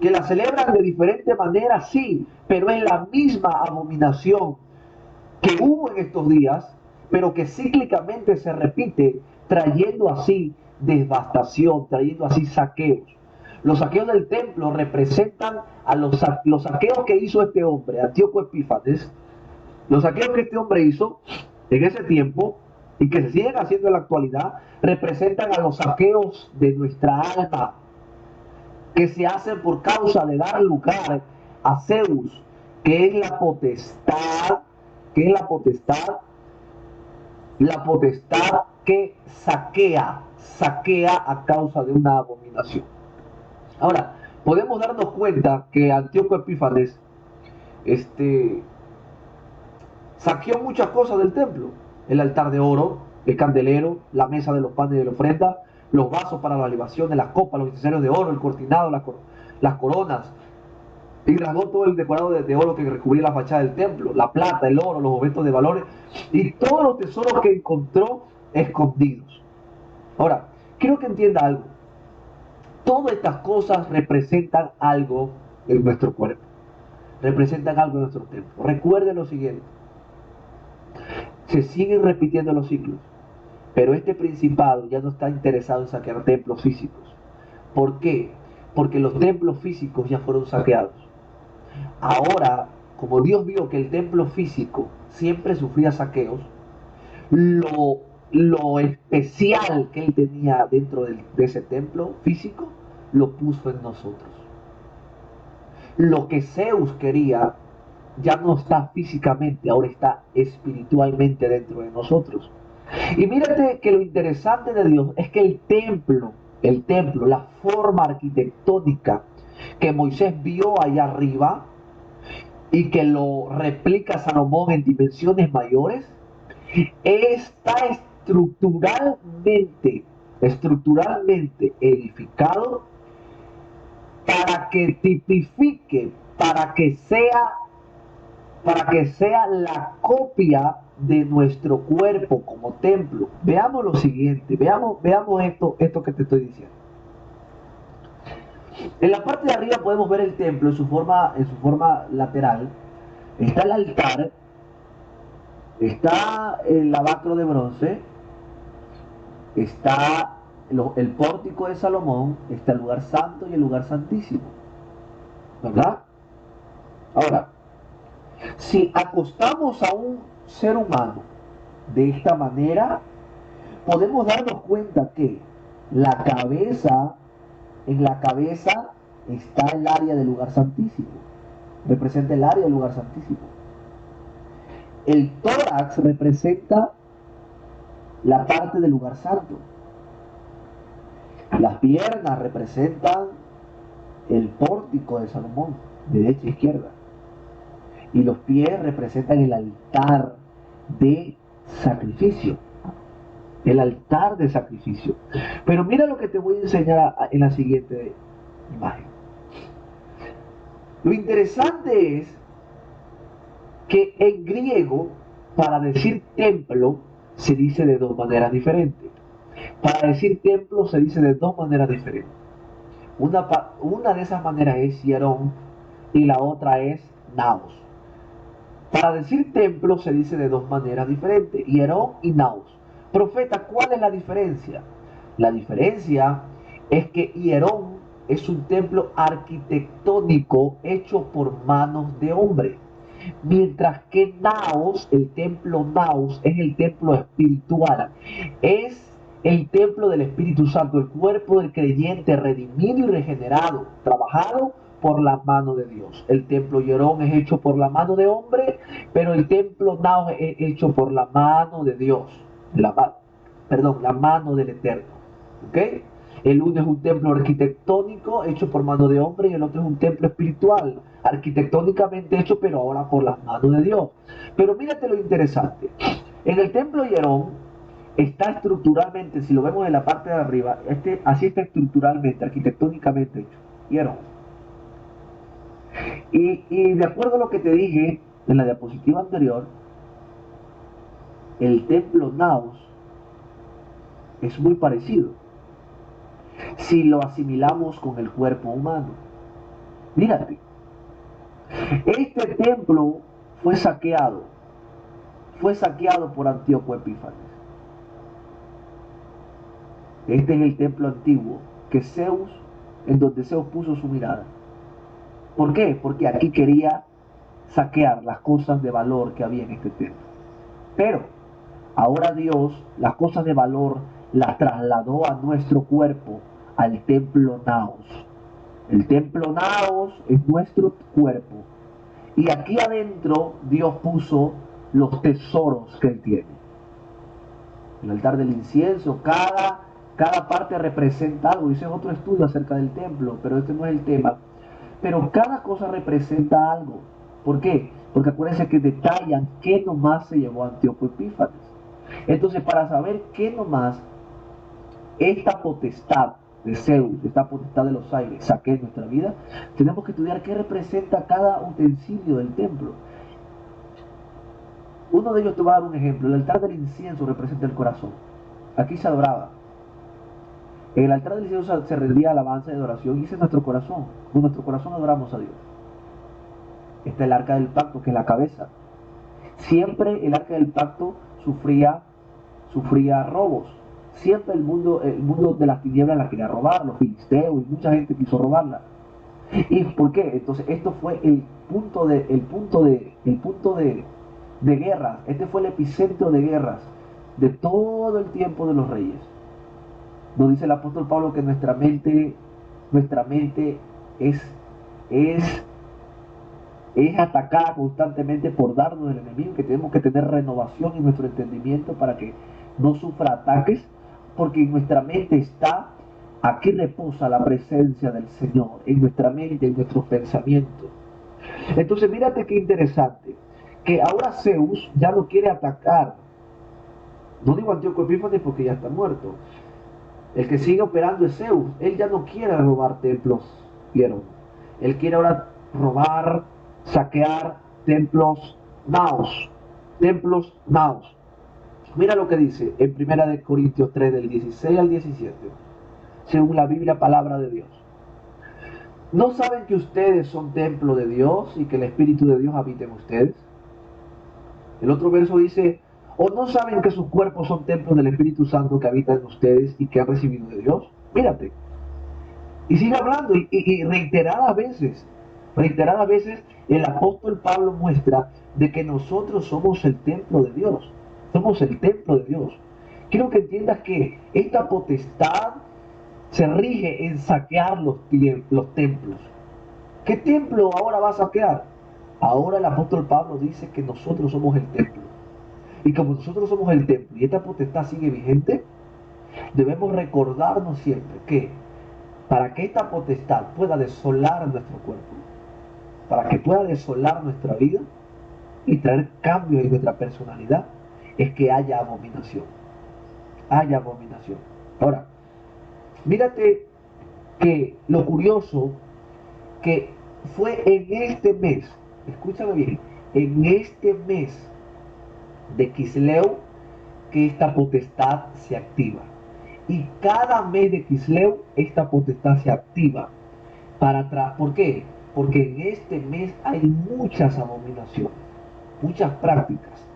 que las celebran de diferente manera, sí, pero es la misma abominación que hubo en estos días, pero que cíclicamente se repite, trayendo así devastación, trayendo así saqueos. Los saqueos del templo representan a los saqueos que hizo este hombre, Antíoco Epífanes, los saqueos que este hombre hizo en ese tiempo y que se siguen haciendo en la actualidad, representan a los saqueos de nuestra alma, que se hacen por causa de dar lugar a Zeus, que es la potestad, la potestad que saquea a causa de una abominación. Ahora, podemos darnos cuenta que Antíoco Epífanes saqueó muchas cosas del templo: el altar de oro, el candelero, la mesa de los panes de la ofrenda, los vasos para la libación, las copas, los accesorios de oro, el cortinado, las coronas, y rasgó todo el decorado de oro que recubría la fachada del templo, la plata, el oro, los objetos de valores y todos los tesoros que encontró escondidos. Ahora, quiero que entienda algo. Todas estas cosas representan algo en nuestro cuerpo, representan algo en nuestro templo. Recuerden lo siguiente: se siguen repitiendo los ciclos, pero este principado ya no está interesado en saquear templos físicos. ¿Por qué? Porque los templos físicos ya fueron saqueados. Ahora, como Dios vio que el templo físico siempre sufría saqueos, lo especial que él tenía dentro de ese templo físico lo puso en nosotros. Lo que Zeus quería ya no está físicamente, ahora está espiritualmente dentro de nosotros. Y mírate que lo interesante de Dios es que el templo, la forma arquitectónica que Moisés vio allá arriba y que lo replica Salomón en dimensiones mayores, está estructuralmente edificado para que tipifique, para que sea la copia de nuestro cuerpo como templo. Veamos lo siguiente, veamos esto que te estoy diciendo. En la parte de arriba podemos ver el templo en su forma lateral. Está el altar, está el lavacro de bronce, está el pórtico de Salomón, está el lugar santo y el lugar santísimo, ¿verdad? Ahora, si acostamos a un ser humano de esta manera, podemos darnos cuenta que en la cabeza está el área del lugar santísimo, representa el área del lugar santísimo. El tórax representa la parte del lugar santo. Las piernas representan el pórtico de Salomón, derecha e izquierda. Y los pies representan el altar de sacrificio. El altar de sacrificio. Pero mira lo que te voy a enseñar en la siguiente imagen. Lo interesante es que en griego, para decir templo, se dice de dos maneras diferentes. Para decir templo se dice de dos maneras diferentes. Una de esas maneras es hierón y la otra es naos. Para decir templo se dice de dos maneras diferentes, hierón y naos. Profeta, ¿cuál es la diferencia? La diferencia es que hierón es un templo arquitectónico hecho por manos de hombre, mientras que naos, el templo naos, es el templo espiritual, es el templo del Espíritu Santo, el cuerpo del creyente redimido y regenerado, trabajado por la mano de Dios. El templo Hierón es hecho por la mano de hombre, pero el templo Naos es hecho por la mano de Dios, la mano del Eterno. ¿Ok? El uno es un templo arquitectónico hecho por mano de hombre y el otro es un templo espiritual, arquitectónicamente hecho, pero ahora por las manos de Dios. Pero mírate lo interesante. En el templo Hierón está estructuralmente, si lo vemos en la parte de arriba, así está estructuralmente, arquitectónicamente hecho, Hierón. Y de acuerdo a lo que te dije, en la diapositiva anterior, el templo Naos es muy parecido si lo asimilamos con el cuerpo humano. Mírate, este templo fue saqueado por Antíoco Epífanes. Este es el templo antiguo en donde Zeus puso su mirada. ¿Por qué? Porque aquí quería saquear las cosas de valor que había en este templo. Pero ahora Dios las cosas de valor las trasladó a nuestro cuerpo, al templo Naos. El templo Naos es nuestro cuerpo. Y aquí adentro Dios puso los tesoros que Él tiene. El altar del incienso, cada parte representa algo. Hice otro estudio acerca del templo, pero este no es el tema. Pero cada cosa representa algo. ¿Por qué? Porque acuérdense que detallan qué nomás se llevó Antíoco Epífanes. Entonces, para saber qué nomás esta potestad de Zeus, esta potestad de los aires, saque en nuestra vida, tenemos que estudiar qué representa cada utensilio del templo. Uno de ellos te va a dar un ejemplo. El altar del incienso representa el corazón. Aquí se adoraba. En el altar del incienso se rendía alabanza y adoración, y ese es nuestro corazón. Con nuestro corazón adoramos a Dios. Está el arca del pacto, que es la cabeza. Siempre el arca del pacto sufría robos. Siempre el mundo de las tinieblas la quería robar, los filisteos, y mucha gente quiso robarla. ¿Y por qué? Entonces esto fue el punto de guerras. Este fue el epicentro de guerras de todo el tiempo de los reyes. Nos dice el apóstol Pablo que nuestra mente es atacada constantemente por dardos del enemigo, que tenemos que tener renovación en nuestro entendimiento para que no sufra ataques, porque en nuestra mente aquí reposa la presencia del Señor, en nuestra mente, en nuestros pensamientos. Entonces mírate qué interesante, que ahora Zeus ya no quiere atacar. No digo Antíoco Epífanes porque ya está muerto. El que sigue operando es Zeus. Él ya no quiere robar templos, ¿vieron? Él quiere ahora robar, saquear templos Naos. Templos Naos. Mira lo que dice en 1 Corintios 3, del 16 al 17, según la Biblia, palabra de Dios. ¿No saben que ustedes son templo de Dios y que el Espíritu de Dios habita en ustedes? El otro verso dice, ¿o no saben que sus cuerpos son templos del Espíritu Santo que habita en ustedes y que han recibido de Dios? Mírate. Y sigue hablando, y reiteradas veces el apóstol Pablo muestra de que nosotros somos el templo de Dios. Somos el templo de Dios. Quiero que entiendas que esta potestad se rige en saquear los templos. ¿Qué templo ahora va a saquear? Ahora el apóstol Pablo dice que nosotros somos el templo. Y como nosotros somos el templo y esta potestad sigue vigente, debemos recordarnos siempre que para que esta potestad pueda desolar nuestro cuerpo, para que pueda desolar nuestra vida y traer cambios en nuestra personalidad, es que haya abominación. Haya abominación. Ahora, mírate que lo curioso que fue en este mes, escúchame bien, en este mes de Quisleu que esta potestad se activa. Y cada mes de Quisleu esta potestad se activa para atrás. ¿Por qué? Porque en este mes hay muchas abominaciones, muchas prácticas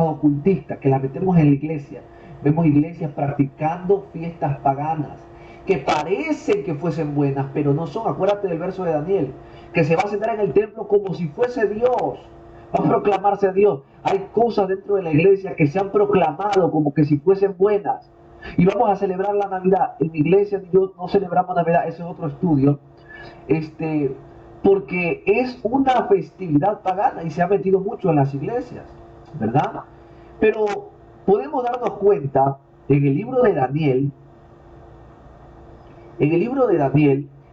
ocultistas que las metemos en la iglesia. Vemos iglesias practicando fiestas paganas que parecen que fuesen buenas, pero no son. Acuérdate del verso de Daniel, que se va a sentar en el templo como si fuese Dios, va a proclamarse a Dios. Hay cosas dentro de la iglesia que se han proclamado como que si fuesen buenas. Y vamos a celebrar la Navidad. En mi iglesia yo no celebramos Navidad, ese es otro estudio. Porque es una festividad pagana y se ha metido mucho en las iglesias, ¿verdad? Pero podemos darnos cuenta en el libro de Daniel,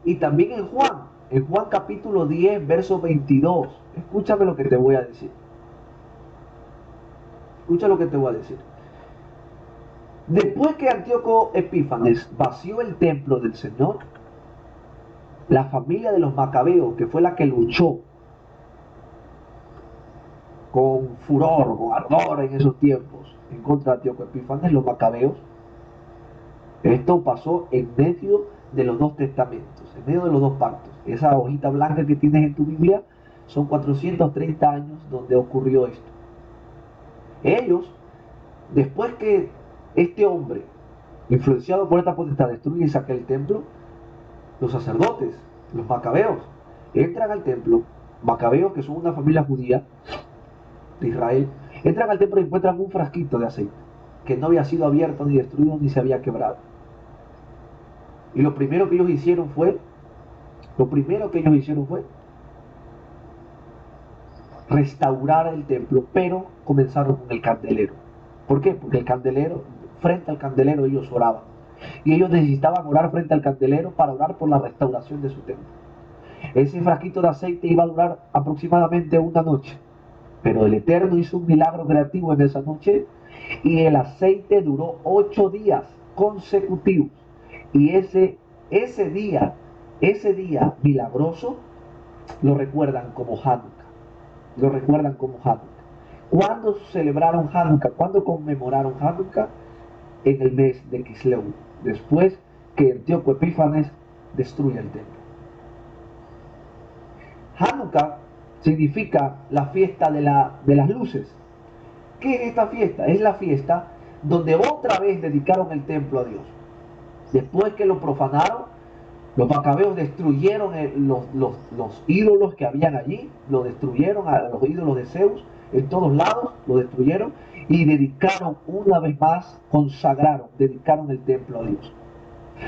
y también en Juan capítulo 10, verso 22. Escúchame lo que te voy a decir. Escucha lo que te voy a decir. Después que Antíoco Epífanes vació el templo del Señor, la familia de los macabeos, que fue la que luchó con furor, con ardor en esos tiempos en contra de Antíoco Epífanes, los macabeos. Esto pasó en medio de los dos testamentos, en medio de los dos pactos. Esa hojita blanca que tienes en tu Biblia son 430 años donde ocurrió esto. Ellos, después que este hombre, influenciado por esta potestad, destruye y saca el templo, los sacerdotes, los macabeos, entran al templo, macabeos que son una familia judía de Israel, entran al templo y encuentran un frasquito de aceite que no había sido abierto ni destruido ni se había quebrado. Y lo primero que ellos hicieron fue restaurar el templo, pero comenzaron con el candelero. ¿Por qué? Porque el candelero, frente al candelero ellos oraban. Y ellos necesitaban orar frente al candelero para orar por la restauración de su templo. Ese frasquito de aceite iba a durar aproximadamente una noche. Pero el Eterno hizo un milagro creativo en esa noche y el aceite duró 8 días consecutivos. Y ese día milagroso lo recuerdan como Hanukkah. Lo recuerdan como Hanukkah. ¿Cuándo celebraron Hanukkah? ¿Cuándo conmemoraron Hanukkah? En el mes de Kisleu, después que Antíoco Epífanes destruye el templo. Hanukkah significa la fiesta de las luces. ¿Qué es esta fiesta? Es la fiesta donde otra vez dedicaron el templo a Dios. Después que lo profanaron, los macabeos destruyeron los ídolos que habían allí, lo destruyeron a los ídolos de Zeus, en todos lados lo destruyeron y dedicaron una vez más, dedicaron el templo a Dios.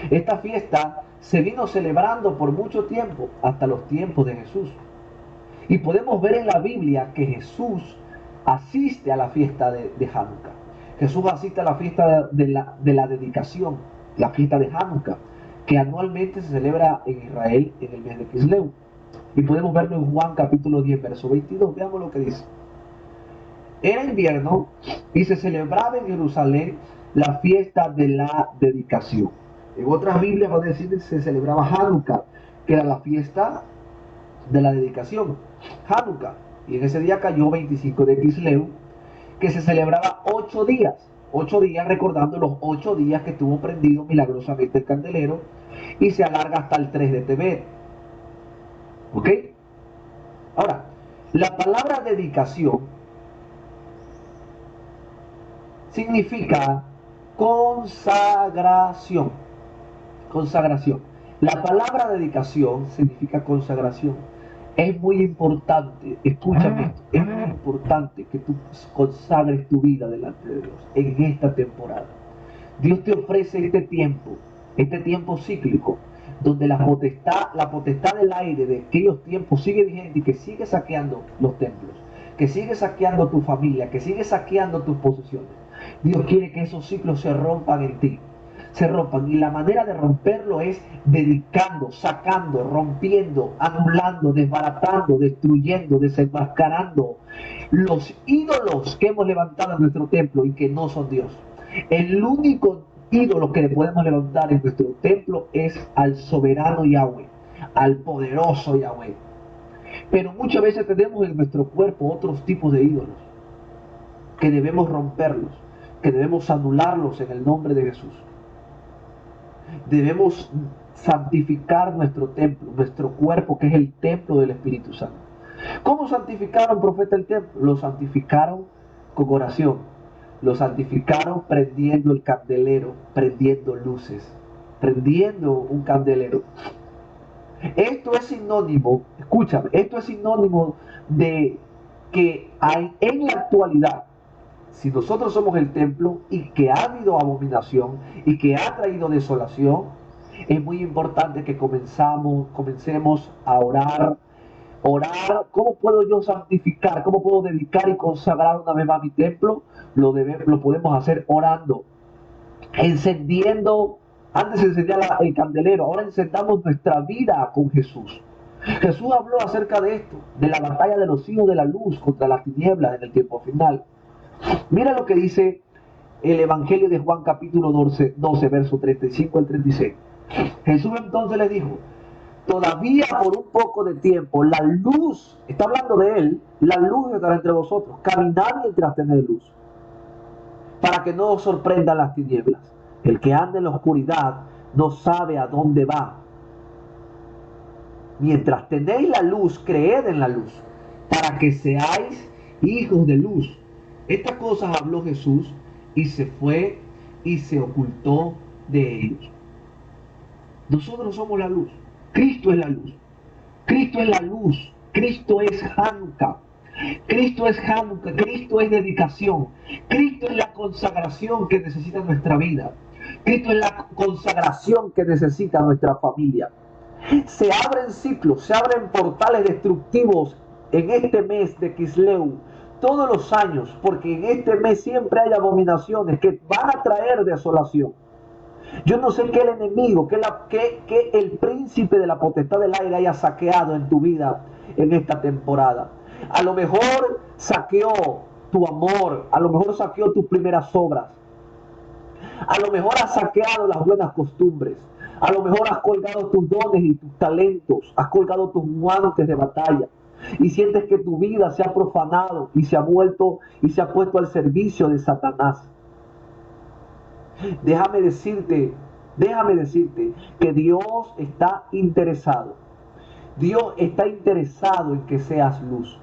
Esta fiesta se vino celebrando por mucho tiempo, hasta los tiempos de Jesús. Y podemos ver en la Biblia que Jesús asiste a la fiesta de Hanukkah. Jesús asiste a la fiesta de la dedicación, la fiesta de Hanukkah, que anualmente se celebra en Israel en el mes de Kisleu. Y podemos verlo en Juan capítulo 10, verso 22. Veamos lo que dice. Era invierno y se celebraba en Jerusalén la fiesta de la dedicación. En otras Biblias van a decir que se celebraba Hanukkah, que era la fiesta de la dedicación. Hanukkah. Y en ese día cayó 25 de Kisleu, que se celebraba 8 días. 8 días recordando los 8 días que estuvo prendido milagrosamente el candelero y se alarga hasta el 3 de Tebet. ¿Ok? Ahora, la palabra dedicación significa consagración. Consagración. La palabra dedicación significa consagración. Es muy importante, escúchame esto, es muy importante que tú consagres tu vida delante de Dios en esta temporada. Dios te ofrece este tiempo cíclico, donde la potestad del aire de aquellos tiempos sigue vigente y que sigue saqueando los templos, que sigue saqueando tu familia, que sigue saqueando tus posesiones. Dios quiere que esos ciclos se rompan en ti. Se rompan, y la manera de romperlo es dedicando, sacando, rompiendo, anulando, desbaratando, destruyendo, desenmascarando los ídolos que hemos levantado en nuestro templo y que no son Dios. El único ídolo que le podemos levantar en nuestro templo es al soberano Yahweh, al poderoso Yahweh. Pero muchas veces tenemos en nuestro cuerpo otros tipos de ídolos que debemos romperlos, que debemos anularlos en el nombre de Jesús. Debemos santificar nuestro templo, nuestro cuerpo, que es el templo del Espíritu Santo. ¿Cómo santificaron, profeta, el templo? Lo santificaron con oración. Lo santificaron prendiendo el candelero, prendiendo luces, prendiendo un candelero. Esto es sinónimo, escúchame, esto es sinónimo de que hay en la actualidad, si nosotros somos el templo y que ha habido abominación y que ha traído desolación, es muy importante que comencemos a orar. Orar, ¿cómo puedo yo santificar? ¿Cómo puedo dedicar y consagrar una vez más mi templo? Lo podemos hacer orando, encendiendo. Antes se encendía el candelero, ahora encendamos nuestra vida con Jesús. Jesús habló acerca de esto, de la batalla de los hijos de la luz contra las tinieblas en el tiempo final. Mira lo que dice el Evangelio de Juan capítulo 12, verso 35 al 36. Jesús entonces les dijo: todavía por un poco de tiempo, la luz, está hablando de él, la luz estará entre vosotros, caminad mientras tenéis luz, para que no os sorprendan las tinieblas. El que anda en la oscuridad no sabe a dónde va. Mientras tenéis la luz, creed en la luz, para que seáis hijos de luz. Estas cosas habló Jesús y se fue y se ocultó de ellos. Nosotros somos la luz. Cristo es la luz. Cristo es la luz. Cristo es Hanukkah. Cristo es Hanukkah. Cristo es dedicación. Cristo es la consagración que necesita nuestra vida. Cristo es la consagración que necesita nuestra familia. Se abren ciclos, se abren portales destructivos en este mes de Kisleu todos los años, porque en este mes siempre hay abominaciones que van a traer desolación. Yo no sé qué el enemigo, que el príncipe de la potestad del aire haya saqueado en tu vida en esta temporada. A lo mejor saqueó tu amor, a lo mejor saqueó tus primeras obras, a lo mejor has saqueado las buenas costumbres, a lo mejor has colgado tus dones y tus talentos, has colgado tus guantes de batalla y sientes que tu vida se ha profanado y se ha vuelto y se ha puesto al servicio de Satanás. Déjame decirte que Dios está interesado. Dios está interesado en que seas luz.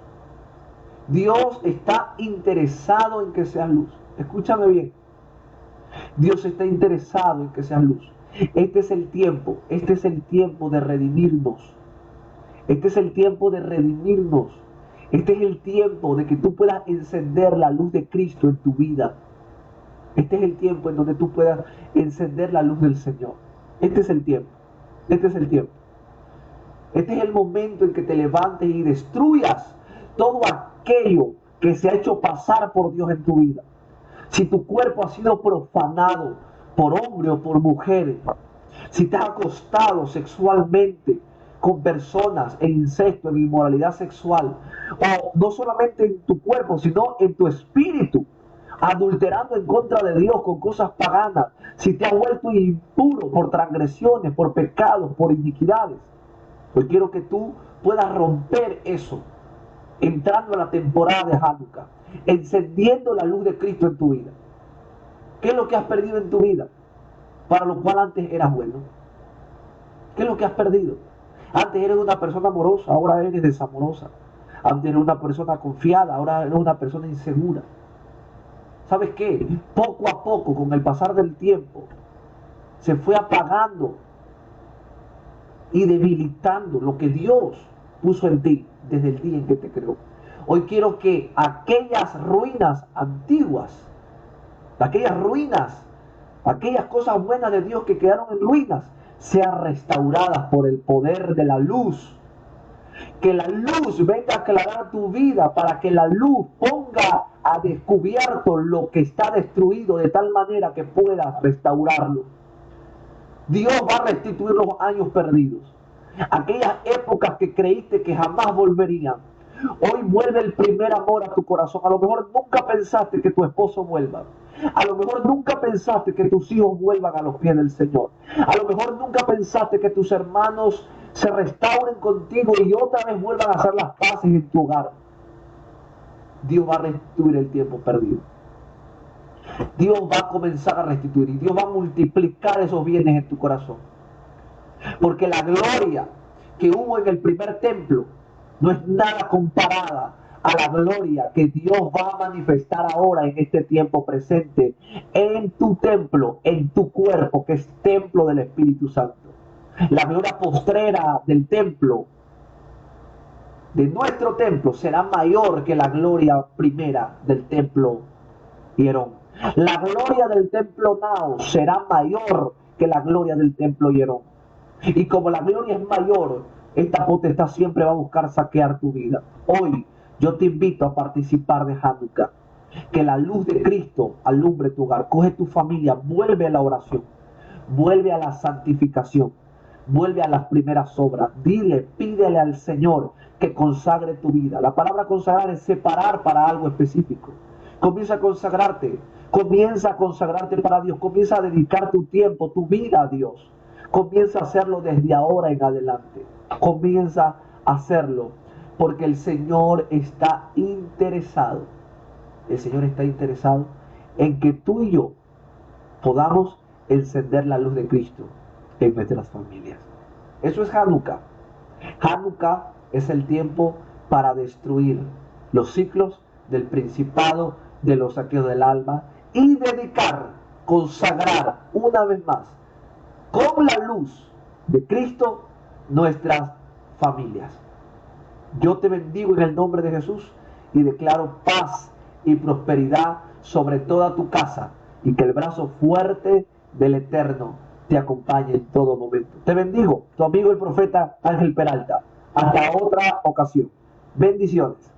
Dios está interesado en que seas luz. Escúchame bien. Dios está interesado en que seas luz. Este es el tiempo de redimirnos. Este es el tiempo de redimirnos. Este es el tiempo de que tú puedas encender la luz de Cristo en tu vida. Este es el tiempo en donde tú puedas encender la luz del Señor. Este es el tiempo. Este es el tiempo. Este es el momento en que te levantes y destruyas todo aquello que se ha hecho pasar por Dios en tu vida. Si tu cuerpo ha sido profanado por hombre o por mujeres, si te has acostado sexualmente con personas en incesto, en inmoralidad sexual, o no solamente en tu cuerpo, sino en tu espíritu, adulterando en contra de Dios con cosas paganas, si te has vuelto impuro por transgresiones, por pecados, por iniquidades, hoy quiero que tú puedas romper eso, entrando a la temporada de Hanukkah, encendiendo la luz de Cristo en tu vida. ¿Qué es lo que has perdido en tu vida? Para lo cual antes eras bueno. ¿Qué es lo que has perdido? Antes eres una persona amorosa, ahora eres desamorosa. Antes eres una persona confiada, ahora eres una persona insegura. ¿Sabes qué? Poco a poco, con el pasar del tiempo, se fue apagando y debilitando lo que Dios puso en ti desde el día en que te creó. Hoy quiero que aquellas ruinas antiguas, aquellas cosas buenas de Dios que quedaron en ruinas, sean restauradas por el poder de la luz. Que la luz venga a aclarar tu vida, para que la luz ponga a descubierto lo que está destruido, de tal manera que puedas restaurarlo. Dios va a restituir los años perdidos, aquellas épocas que creíste que jamás volverían. Hoy vuelve el primer amor a tu corazón. A lo mejor nunca pensaste que tu esposo vuelva. A lo mejor nunca pensaste que tus hijos vuelvan a los pies del Señor. A lo mejor nunca pensaste que tus hermanos se restauren contigo y otra vez vuelvan a hacer las paces en tu hogar. Dios va a restituir el tiempo perdido. Dios va a comenzar a restituir y Dios va a multiplicar esos bienes en tu corazón. Porque la gloria que hubo en el primer templo no es nada comparada a la gloria que Dios va a manifestar ahora en este tiempo presente, en tu templo, en tu cuerpo, que es templo del Espíritu Santo. La gloria postrera del templo, de nuestro templo, será mayor que la gloria primera del templo Hierón. La gloria del templo Nao será mayor que la gloria del templo Hierón. Y como la gloria es mayor, esta potestad siempre va a buscar saquear tu vida. Hoy yo te invito a participar de Hanukkah. Que la luz de Cristo alumbre tu hogar. Coge tu familia, vuelve a la oración, vuelve a la santificación, vuelve a las primeras obras. Pídele al Señor que consagre tu vida. La palabra consagrar es separar para algo específico. Comienza a consagrarte para Dios. Comienza a dedicar tu tiempo, tu vida a Dios. Comienza a hacerlo desde ahora en adelante. Comienza a hacerlo porque el Señor está interesado. El Señor está interesado en que tú y yo podamos encender la luz de Cristo en nuestras familias. Eso es Hanukkah. Hanukkah es el tiempo para destruir los ciclos del principado, de los saqueos del alma y dedicar, consagrar una vez más con la luz de Cristo nuestras familias. Yo te bendigo en el nombre de Jesús y declaro paz y prosperidad sobre toda tu casa y que el brazo fuerte del Eterno te acompañe en todo momento. Te bendigo, tu amigo el profeta Ángel Peralta. Hasta otra ocasión. Bendiciones.